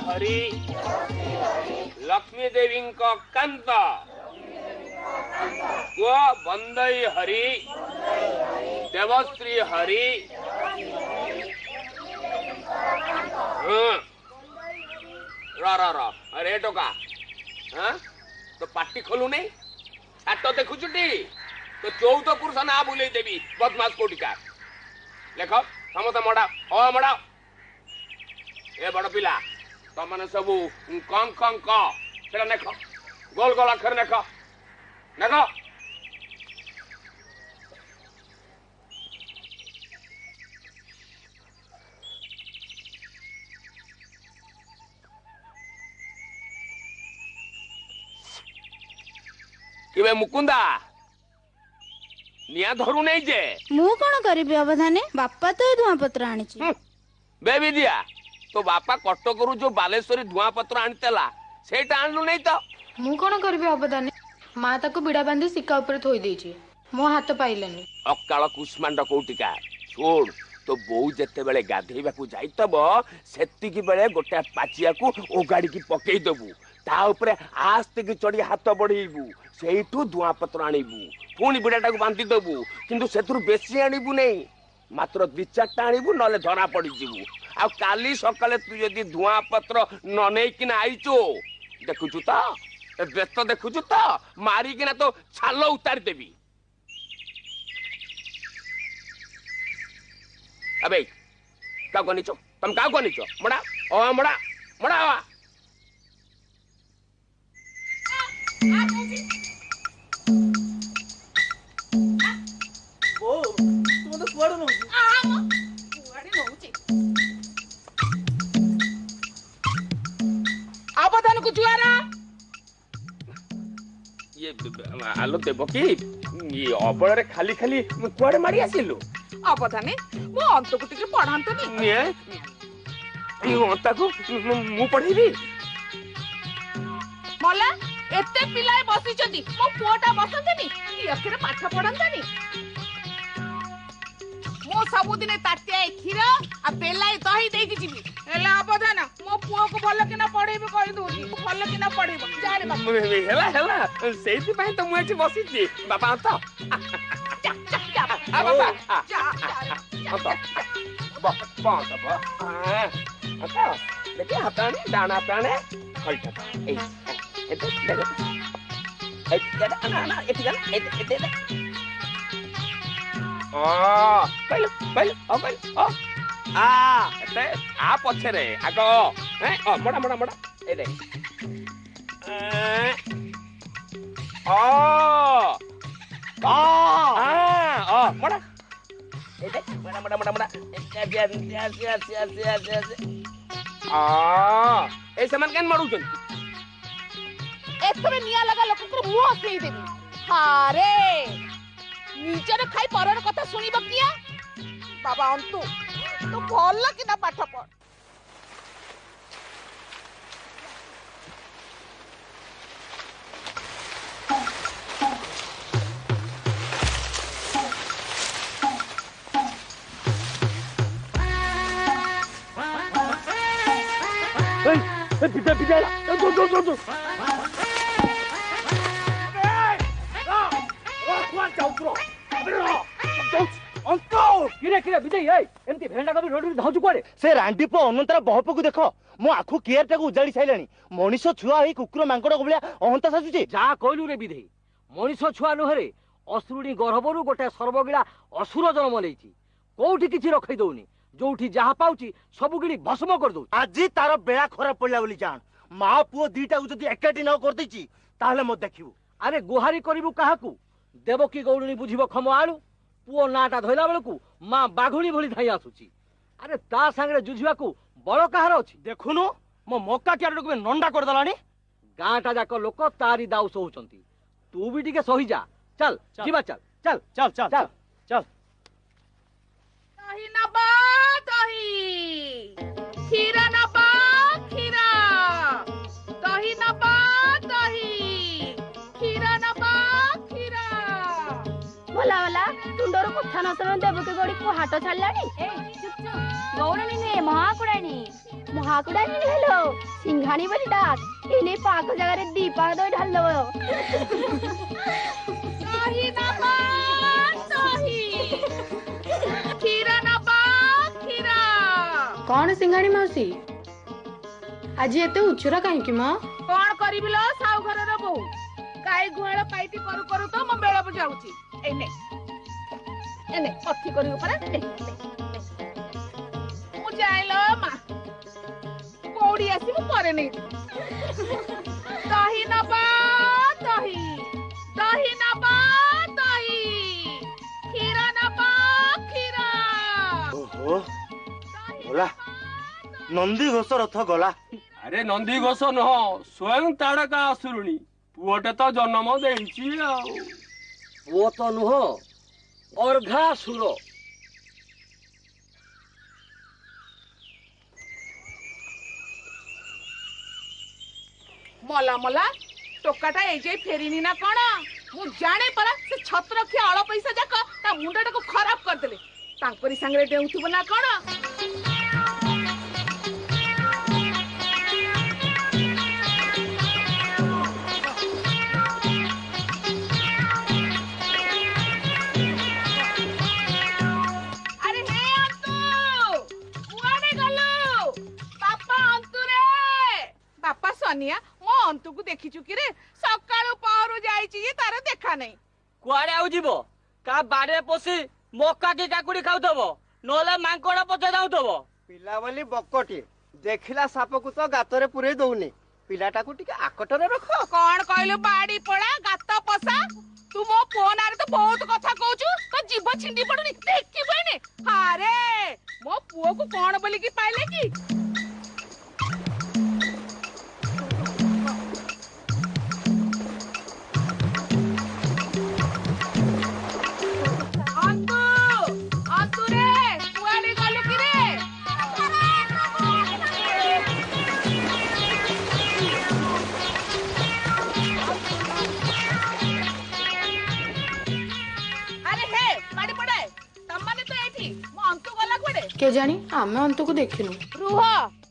हरि लक्ष्मी देवी कांत को बंदई हरि देवश्री हरि अरे टोका हाँ तो पार्टी खोलू नहीं छाट देखुचुटी तो 14 पुरुष ना बुले देवी बदमाश कोटिका लेख समस्त मड़ा ओ मड़ा ए बड़ पिला तमने सबू कं कं क सेटा नेख गोल गोल अक्षर नेख नेख किबे मुकुंदा निया धरू नहीं जे मु कोन करबी अवधाने बापा तो धुआ पत्र आनी बेबी दिया तो बापा कटकरू जो बालेश्वरी धुआ पत्र आनीला सेटा आनलु नहीं तो मु कोन करबी अवधाने माँ ताको बिड़ा बांधी सिक्का ऊपर थोई देछि मो हाथ पाइलानी अकाल कुष्मांड कोटिका छोड़ तो बो जेते बेले गाधेबा को जाइतब सेतिकी बेले गोटे पाचिया को ओगाड़ी की पकई देबू ता ऊपर आस्ते की चढ़ी हाथ बढ़ेबू सेठू धुआ पत्र आनीबू पुणी बिड़ाटा को बांधी देबू किंतु सेतुर बेसी आनीबू नहीं मात्र 2-4टा आनीबू नले धरा पड़ी जीवू आ काली सकाले तू यदि धुआ पत्र न नै किना आइचो देखुचु तो व्यस्त देखुचु तो मारी किना तो छाल उतार देबी अबे का कोनिचो तुम का कोनिचो मड़ा ओ मड़ा मड़ा ओ तुम तो कुआड़ नउची कुआड़ी नउची आबदान को जुआरा ये आलो देबो की ये अबळ रे खाली खाली कुआड़े मारी आसिलु अवधाने मो अंत को टिके पढ़ांतनी ये अंता को मु पढ़ेबी मला एते पिलाए बसी चंदी मो पुआटा बसंतनी ई अखरे पाठ पढ़ंतनी मो सब दिन ताटिया खीर आ बेलाए दही दे के जीवी एला अवधान मो पुआ को भल केना पढ़ेबे कहि दोनी भल केना पढ़ेबो जा रे बाबा हेला हेला सेति पई तो मु एठी बसी छी बाबा तो आ बाबा तो बात तो देखिए हाथाने दाना ताने हल्टा ए देखो ना एठी जाना एठी पहले आ पछे रे आगो मड़ा मड़ा मड़ा ए दे मड़ा ए दे मड़ा मड़ा मड़ा मड़ा ए समान केन मडू छन एथरे निया लगा लोक को मुंह हसई देबी हारे निजर खाई परर कथा सुनिब किया बाबा अंतु तू भल कि ना पाठ पढ़ पिता पिता दो से रांडी पो अनंतर बहप को देख मो आखु केयर टाको उजाड़ी साइलानी मनीष छुआ होई कुकुर मांकड़ को भलिया अहंता साजुचे जा कहलु रे विधेई मनीष छुआ नहरे असुरुणी गर्भरू गोटे सर्वगिड़ा असुर जन्म लेछि कोठी किछि रखै दउनी जोठी जहा पाउची सब गिड़ी भस्म कर दउ आज तार बेड़ा खराब पड़ला बोली जान मां पुओ दीटा को जदी एकाटी न कर देछि ताहले मो देखिबू अरे गुहारी करिबू काहाकू देवकी गौड़नी बुझिबो खम आलू पुओ नाटा धइला बेलकू मां बाघुणी भली धाई आसुची अरे ता संगे जुझिबा को बड़ कहार अछि देखुनु मो मक्का क्यार को नंडा कर दलानी गांटा जाक लोक तारी दाउ सोहुचंती तू भी टिके सही जा चल जीवा चल चल चल चल चल चल दही नबा दही खीर नबा खीर दही नबा दही खीर नबा खीर भला भला तुंडर कथा न सुन देवकी गौड़ी को हाट छाड़लानी ए चुप चुप गौड़नी ने महाकुड़ानी କାହାକୁ ଡାକିଲି ହେଲୋ ସିଂଘାଣି ବୋଲି ଡାକ ଏନେ ପାକ ଜାଗାରେ ଦି ପାକ ଦଇ ଢାଲ ଦବ ଦହି ନବା ଦହି କ୍ଷୀର ନବା କ୍ଷୀର। କଣ ସିଂଘାଣି ମାଉସୀ ଆଜି ଏତେ ଉଛୁରା କାହିଁକି ମ? କଣ କରିବି ଲୋ ସାଉ ଘରର ବୋଉ ଗାଈ ଗୁହାଳ ପାଇଟି କରୁ କରୁ ତ ମୋ ବେଳ ଯାଉଛି। ଏନେ ଏନେ କଥି କରିବୁ ପରା ମୁଁ ଯାଇଲ ମା କୋଉଠି ଆସିବୁ ପରେ ନେଇ ଦହି ନବା ଦହି ଦହି ନବା ଦହି କ୍ଷୀର ନବା କ୍ଷୀର। ଓହୋ ଗଲା ନନ୍ଦୀ ଘୋଷ ରଥ ଗଲା। ଆରେ ନନ୍ଦୀ ଘୋଷ ନୁହଁ ସ୍ୱୟଂ ତାଡକା ଆସୁରୁଣୀ ପୁଅଟେ ତ ଜନ୍ମ ଦେଇଛି ଆଉ। ପୁଅ ତ ନୁହଁ ଅର୍ଘାସୁର। ମଲା ମଲା ଟୋକାଟା ଏଇ ଯାଇ ଫେରିନି ନା କଣ? ମୁଁ ଜାଣେ ପରା ସେ ଛତ୍ରଖିଆ ଅଳ ପଇସା ଯାକ ତା ମୁଣ୍ଡଟାକୁ ଖରାପ କରିଦେଲେ। ତାଙ୍କରି ସାଙ୍ଗରେ ଡେଉଁଥିବ ନା କଣ? ମୋ ଅନ୍ତକୁ ଦେଖିଛୁ କିରେ ସକାଳୁ ପହରୁ ଯାଇଛି ଯେ ତାର ଦେଖା ନାହିଁ। କୁଆଡେ ଆଉ ଯିବ କା ବାଡିରେ ପଶି ମକା କି କାକୁଡି ଖାଉଥିବ ନହେଲେ ମାଙ୍କଡ ପଛେ ଯାଉଥିବ। ପିଲା ବୋଲି ବକଟିଏ ଦେଖିଲା ସାପକୁ ତ ଗାତରେ ପୁରେଇ ଦଉନି ପିଲାଟାକୁ ଟିକେ ଆକଟରେ ରଖ। କଣ କହିଲୁ ବାଡି ପଳା ଗାତ ପଶା ତୁ ମୋ ପୁଅ ନାଁରେ ତ ବହୁତ କଥା କହୁଛୁ ତ ଜିଭ ଛିଣ୍ଡି ପଡୁନି ଦେଖିବୁ ଏନେ। ଆରେ ମୋ ପୁଅକୁ କଣ ବୋଲିକି ପାଇଲେ କି? କେଜାଣି ଆମେ ଅନ୍ତକୁ ଦେଖିନୁ। ରୁହ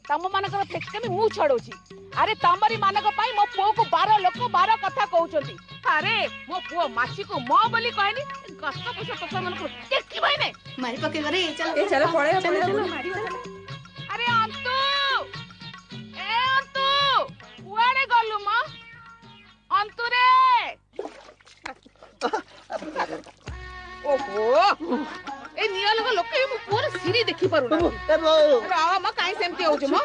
ତମ ମାନଙ୍କର ଫେଚକାମି ମୁଁ ଛଡଉଛି। ଆରେ ତମରି ମାନଙ୍କ ପାଇଁ ମୋ ପୁଅକୁ 12 ଲୋକ 12 କଥା କହୁଛନ୍ତି। ଆରେ ମୋ ପୁଅ ମାଛିକୁ ମ ବୋଲି କହେନି ଗତ ପଇସା ଟୋକା ମାନଙ୍କୁ ଦେଖିବ ଏନେ ମାରି ପକେଇବରେ ଚାଲ ପଳେଇ ଆରେ ଅନ୍ତୁ ଏ ଅନ୍ତୁ କୁଆଡେ ଗଲୁ ମ ଅନ୍ତୁରେ? ଓହୋ ଏ ନିଆଲଗ ଲୋକ ମୋ ପୁଅର ସିରି ଦେଖି ପାରୁନା। ରାମ କାଇଁ ସେମିତି ହଉଛି ମ?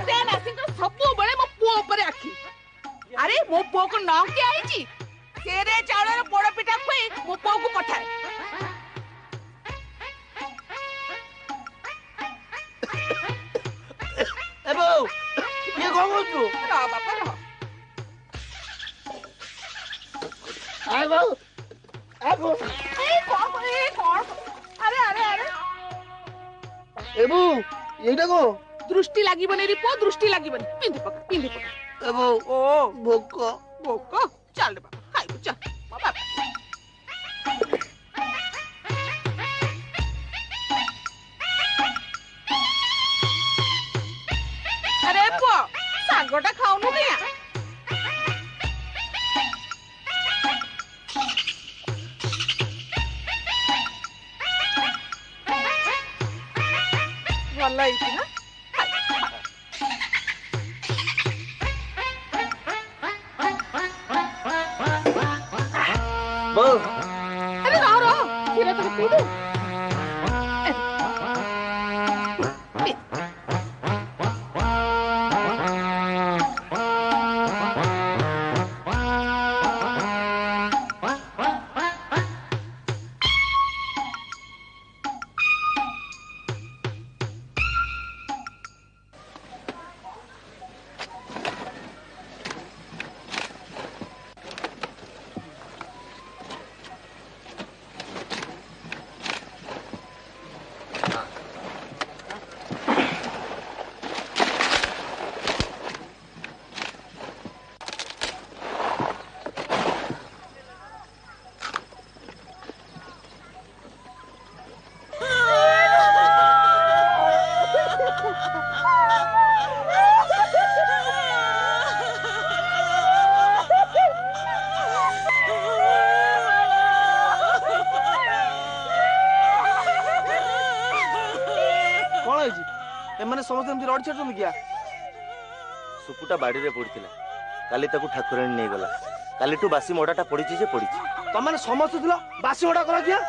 ସେ ନାସିଙ୍କର ସବୁବେଳେ ମୋ ପୁଅ ଉପରେ ଆଖି। ଆରେ ମୋ ପୁଅକୁ ନଙ୍କି ଆଇଛି ସେରେ ଚାଉଳର ପୋଡ ପିଠା ଖୁଇ ମୋ ପୁଅକୁ ପଠାଏ। ଇଏ କଣ କରୁଛୁ? ବାପା ରହ ଏଇଟା କଣ? ଦୃଷ୍ଟି ଲାଗିବନି ରେ ପୁଅ ଦୃଷ୍ଟି ଲାଗିବନି। ପିନ୍ଧି ପକା ପିନ୍ଧି ପକା। ଓ ଭୋକ ଭୋକ ଚାଲ ବାପା ଖାଇବୁ ଚାଲ ମୋ ବାପା। ଆରେ ପୁଅ ଶାଗଟା ଖାଉନୁ କିଆ? ଭଲ ହେଇଛି ନା? ଆରେ ରହ ରହ କ୍ଷୀର ତୋର ପିଇବୁ। ହେଇଛି ଏମାନେ ସମସ୍ତେ ଏମିତି ରଡି ଛାଡୁଛନ୍ତି କିଆ? ସୁକୁଟା ବାଡିରେ ପଡିଥିଲା, କାଲି ତାକୁ ଠାକୁରାଣୀ ନେଇଗଲା। କାଲିଠୁ ବାସି ମଡ଼ାଟା ପଡିଛି ଯେ ପଡିଛି। ତମାନେ ସମସ୍ତେ ଥିଲ ବାସି ମଡ଼ା କର କିଆ?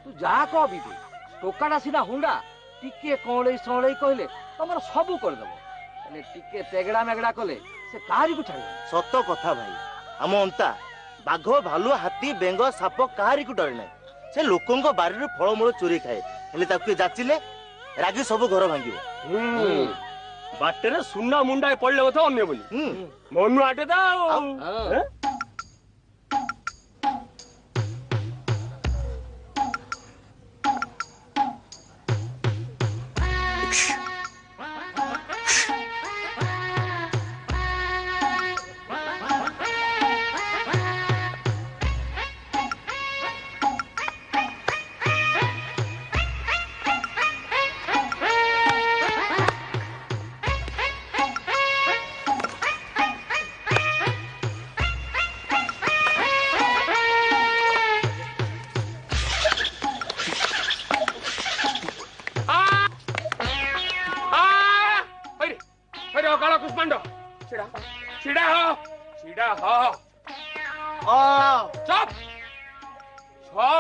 ତୁ ଯାହା କହ ବିଧି, ଟୋକାଟା ସିନା ହୁଣ୍ଡା, ଟିକେ କଅଁଳେଇ ସଅଁଳେଇ କହିଲେ ତମର ସବୁ କରିଦବ। ହେଲେ ଟିକେ ତେଗଡ଼ା ମେଗଡ଼ା କଲେ ସେ କାହାରିକୁ ଛାଡ଼ିବ। ସତ କଥା ଭାଇ, ଆମ ଅନ୍ତା ବାଘ, ଭାଲୁ, ହାତୀ, ବେଙ୍ଗ, ସାପ କାହାରିକୁ ଡରେ ନାହିଁ। ସେ ଲୋକଙ୍କ ବାରିରୁ ଫଳମୂଳ ଚୋରି ଖାଏ, ହେଲେ ତାକୁ କିଏ ଯାଚିଲେ ରାଗି ସବୁ ଘର ଭାଙ୍ଗିବ। ବାଟରେ ସୁନା ମୁଣ୍ଡା ପଡିଲେ କଥା ଅନ୍ୟ ବୋଲି ମନୁ ଆଟେ ତ ଆଉ।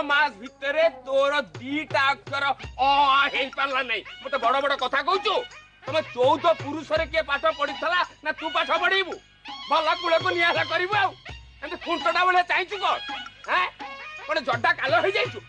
मास भितरे तोर दीटा अक्षर पारला नहीं मत बड़ बड़ कथा कहूचु तुम 14 पुरुष रे के पाठ पढ़ीथला ना तू पाठ पढ़ीबू भला कुल को नियाला करबू आ एंत खुंटटा बेले चाहिचु को हैं कोन जड्डा कालो हो जाइचु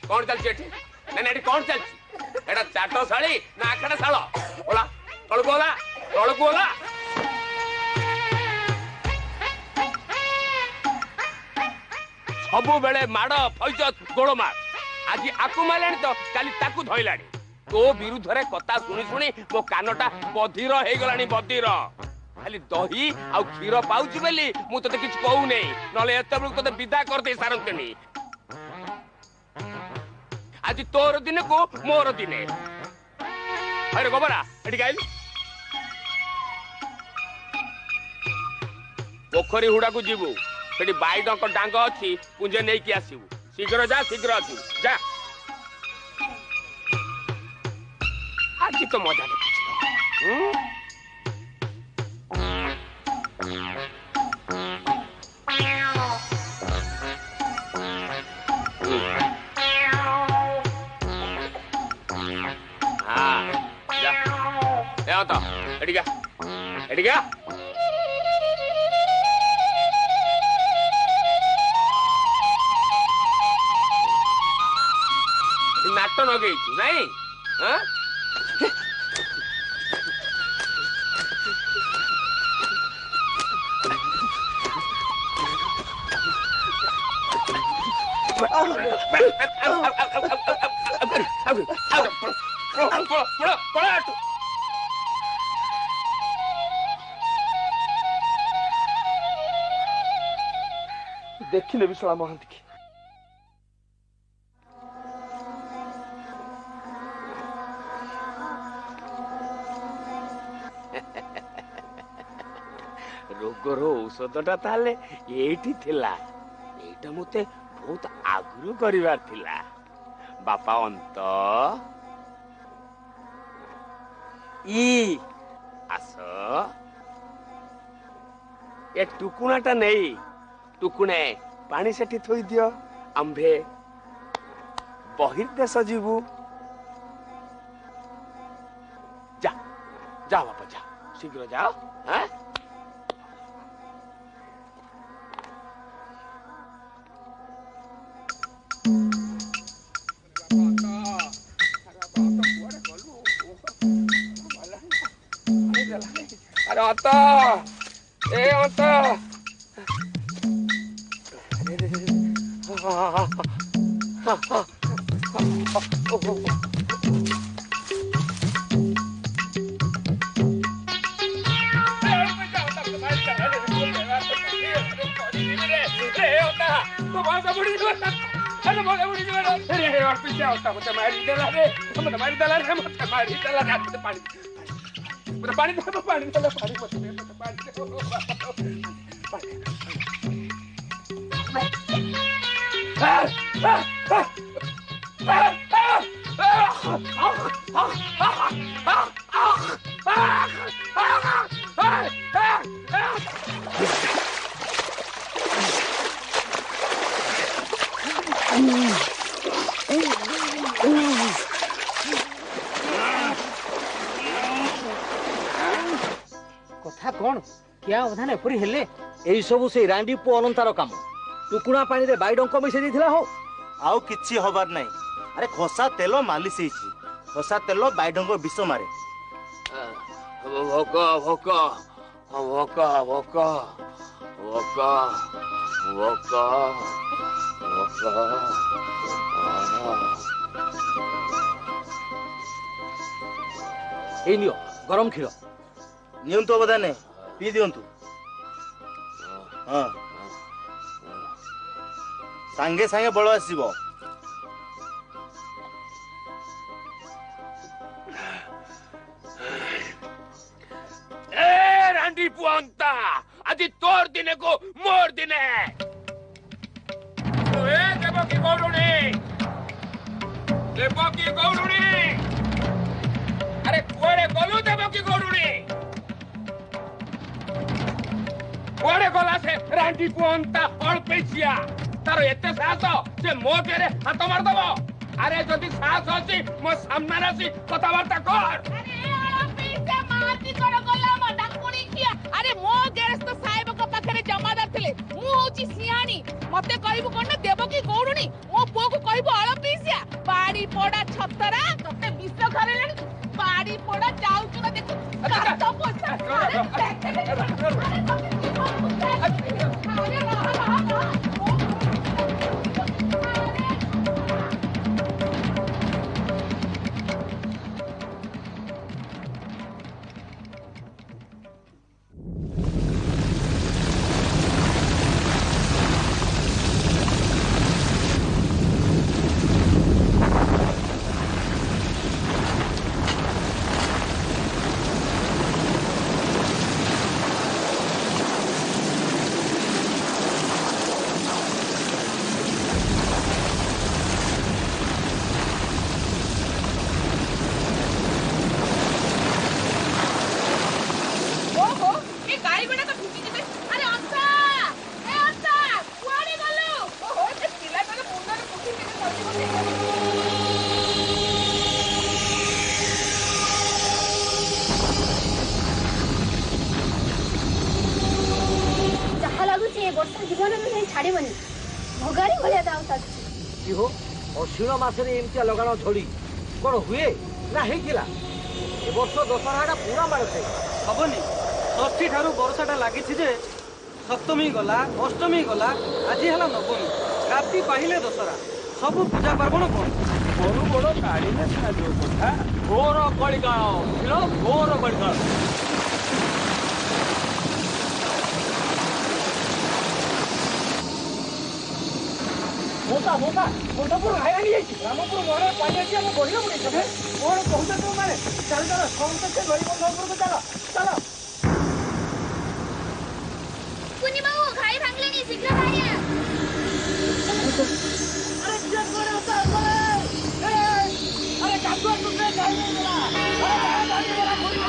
कौन चलची एठी ना एठी कौन चलची एटा चाटो साली ना आखड़ा सालो बोला तळको बोला सबु बेले माड़ फैजत गोड़ मार आज आकु मारलानी तो काली ताकू धइलानी तो विरुद्ध रे कथा सुनी सुनी मो कानटा बधिर हे गलानी बधिर खाली दही आ क्षीर पाउची बेली मु तते किछ कहू नै नले एते बेल तते विदा कर दे सारंतनी आज तोर दिन को मोर दिने अरे गोबरा एटी गाइल पोखरी हुडा को जीवु सेठी बाइड को डांग अछि पुंजे नै कि आसीबु शीघ्र जा शीघ्र आसीबु जा आज तो मजा ले एडिगा नाट नगेई नहीं हाँ देखिले विशाला महांती की रोगर औषधटा ताले एठी थिला एटा मते बहुत आगुरु करिवार थिला बापा अंत ई आस ए टुकुणाटा नहीं टुकुणे पानी सेठी थोई दियो आंभे बहिर्देश जीवु जा जा बापा जा शीघ्र जाओ हाँ अरे अता ए अता कथा कौन क्या अवधान एपरी हेले एई सबु से रांडी पु अनंतार काम टुकुणा पानी रे बाइडंक मिसे देथिला हो आउ किछि हबार नाही अरे खसा तेल मालिश ହେଇଛି खसा तेल बाइडंग विष मारे भोक भोक भोक भोक भोक भोक ए नियो गरम खीर नियंतु अवधाने पी दियंतु हाँ सांगे सांगे बल आसीबो ए रांडी पुअंता आदि तोर दिने को मोर दिने ए देवकी गौरुणी अरे कोरे गलु देवकी गौरुणी कोरे गला से रांडी पुअंता अल्पेसिया तार एते साहस से मो देरे हाथ मार दबो अरे जदी साहस अछि मो सामना रासी कथावार्ता कर अरे मो गेरस्त साहेब को पाखरे जमादार थिले मु होची सियानी मते कहबो कोन देवकी गौरुणी मो पुओ को कहबो अळपीसिया बाड़ी पोड़ा छतरा तते विष घरेलेनी बाड़ी पोड़ा जाउछु ना देखु काट पोछा अश्विन मासरे एमतिया लगाण झड़ी कौन हुए ना हेला ए वर्ष दशहरा पूरा मार खाई हबनी षष्ठी ठारू बरसाटा लगी जे सप्तमी गला अष्टमी गला आज है नवमी राति पाहिले दशहरा सब पूजा पार्वण कौन बड़ बड़ गाड़ी कथा घोर कलिकाल घोर कलिकाल मोटा मोटा मोटापुर आया नहीं रामपुर मोड़ पानी हम बढ़िया पड़े मोड़ कहते तुम मैंने चल चलो समस्त गरीब बंधु को चलो चलो कुनी बाबू खाई भांगलेनी शीघ्र भाइया अरे क्या करे होता है अरे काटवा तुमने जाई नहीं बोला अरे गाड़ी वाला खोल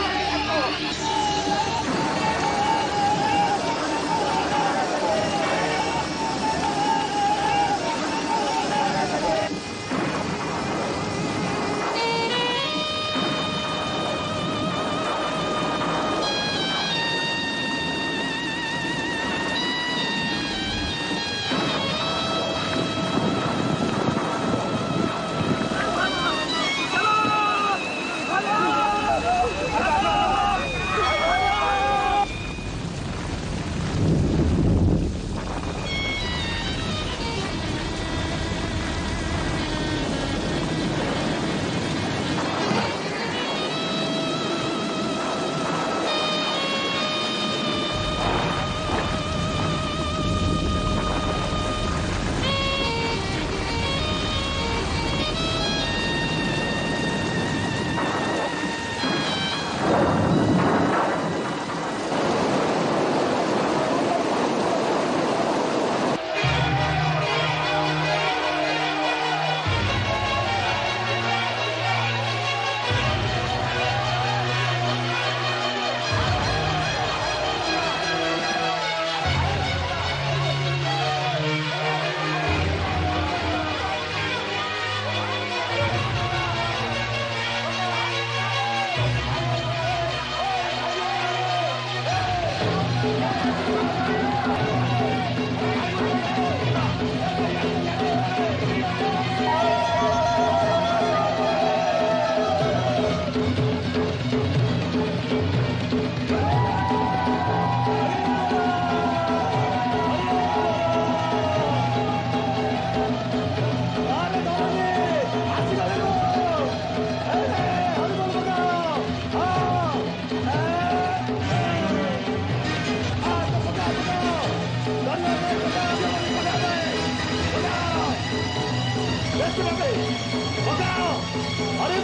हरि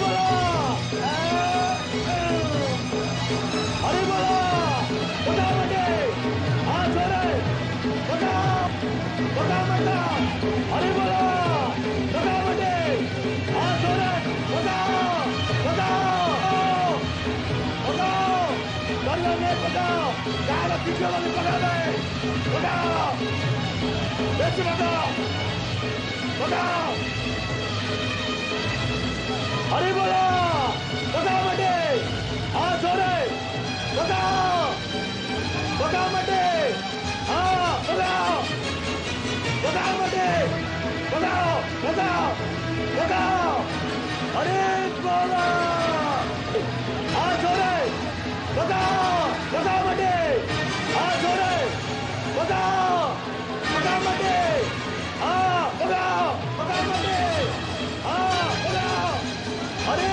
बोलो हरि बोलो बचाओ बेटे हाँ छोरे बचाओ बचाओ बेटा हरि बोलो बचाओ बेटे हाँ छोरे बचाओ बचाओ बचाओ डरियो नहीं बचाओ गाँव पीछे वाले पकड़ दे बचाओ बेच बचाओ बचाओ हरि बोलो बचाओ बेटे हाँ छोरे बचाओ बचाओ बेटे हाँ बचाओ बचाओ बेटे बचाओ बचाओ बचाओ हरि बोलो हाँ छोरे बचाओ बचाओ बेटे हाँ छोरे बचाओ बचाओ बेटे हाँ बचाओ बचाओ बेटे हाँ बचाओ हरि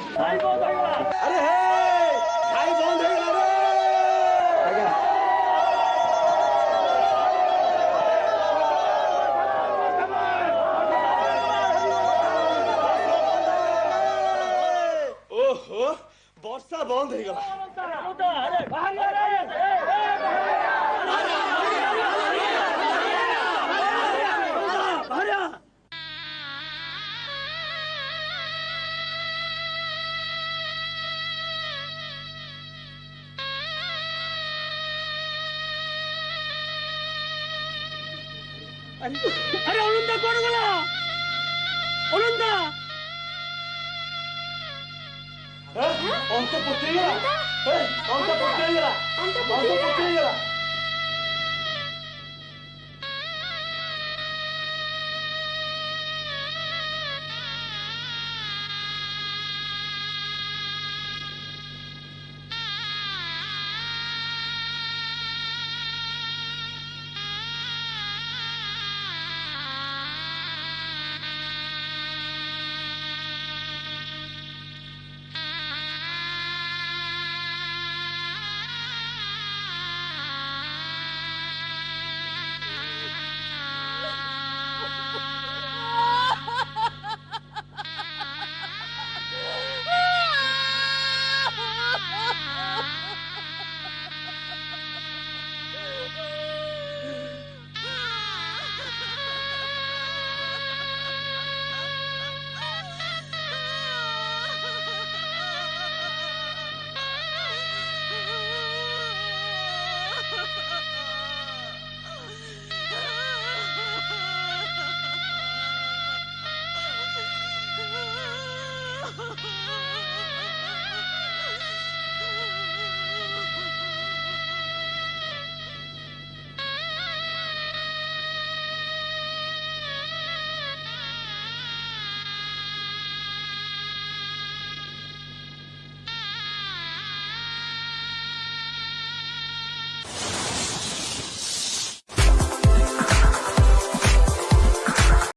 अरे हे खाई बंद हो गला रे आज्ञा ओहो वर्षा बंद हो गला अरे अनुंदा कौन गला अनुंदा अंत पुत्री गला अंत पुत्री गला